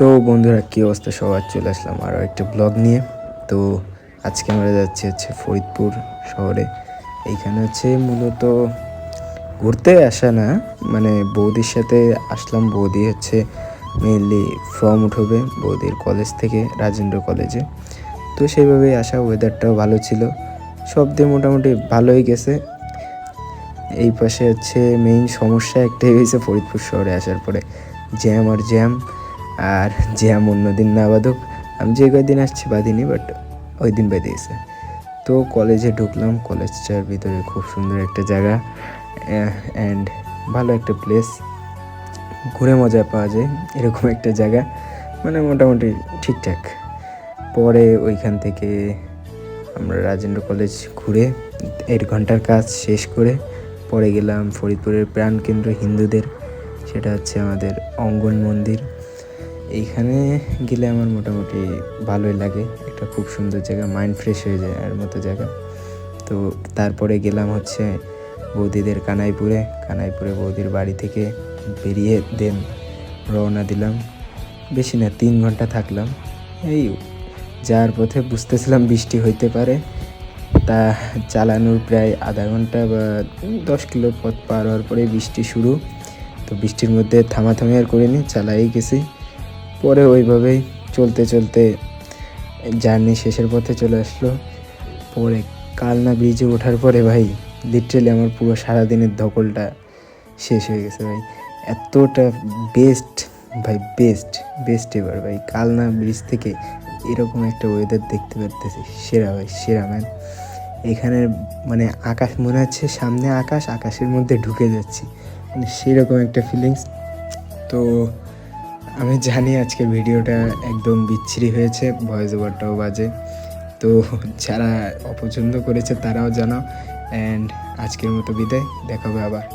তো বন্ধুরা, কী অবস্থা সবার? চলে আসলাম আরও একটা ব্লগ নিয়ে। তো আজকে আমরা যাচ্ছি ফরিদপুর শহরে। এইখানে মূলত ঘুরতে আসা না, মানে বৌদির সাথে আসলাম। বৌদি মেইনলি ফর্ম উঠবে বৌদির কলেজ থেকে, রাজেন্দ্র কলেজে। তো সেইভাবেই আসা, ওয়েদারটাও ভালো ছিল, সব দিয়ে মোটামুটি ভালোই গেছে। এই পাশে মেইন সমস্যা একটাই হয়েছে ফরিদপুর শহরে আসার পরে, জ্যাম আর জ্যাম। আর জ্যাম অন্যদিন না বাদুক, আমি যে কয়েকদিন আসছি বাদিনি, বাট ওই দিন বেঁধে গেছে। তো কলেজে ঢুকলাম। কলেজটার ভিতরে খুব সুন্দর একটা জায়গা অ্যান্ড ভালো একটা প্লেস, ঘুরে মজা পাওয়া যায় এরকম একটা জায়গা, মানে মোটামুটি ঠিকঠাক। পরে ওইখান থেকে আমরা রাজেন্দ্র কলেজ ঘুরে 1 ঘন্টার কাজ শেষ করে পরে গেলাম ফরিদপুরের প্রাণকেন্দ্র হিন্দুদের, সেটা আমাদের অঙ্গন মন্দির। এইখানে গেলে আমার মোটামুটি ভালোই লাগে, একটা খুব সুন্দর জায়গা, মাইন্ড ফ্রেশ হয়ে যায় আর মতো জায়গা। তো তারপরে গেলাম বৌদিদের কানাইপুরে বৌদির বাড়ি থেকে বেরিয়ে দেন রওনা দিলাম। বেশি না, 3 ঘন্টা থাকলাম। এই যাওয়ার পথে বুঝতেছিলাম বৃষ্টি হইতে পারে, তা চালানোর প্রায় আধা ঘন্টা বা 10 কিলো পথ পার হওয়ার পরে বৃষ্টি শুরু। তো বৃষ্টির মধ্যে থামাথামি আর করিনি, চালাই গেছি। পরে ওইভাবেই চলতে চলতে জার্নি শেষের পথে চলে আসলো। পরে কালনা ব্রিজে ওঠার পরে ভাই লিটারেলি আমার পুরো সারাদিনের ধকলটা শেষ হয়ে গেছে ভাই। এতটা বেস্ট ভাই, বেস্ট এবার ভাই। কালনা ব্রিজ থেকে এরকম একটা ওয়েদার দেখতে পারতেছি, সেরা ভাই, সেরা ম্যান। এখানের মানে আকাশ মনে হচ্ছে সামনে আকাশের মধ্যে ঢুকে যাচ্ছি, মানে সেরকম একটা ফিলিংস। তো আমি জানি আজকের ভিডিওটা একদম বিচ্ছিরি হয়েছে, ভয়েস ওভারটাও বাজে। তো যারা অপছন্দ করেছে তারাও জানাও। অ্যান্ড আজকের মতো বিদায়, দেখা হবে আবার।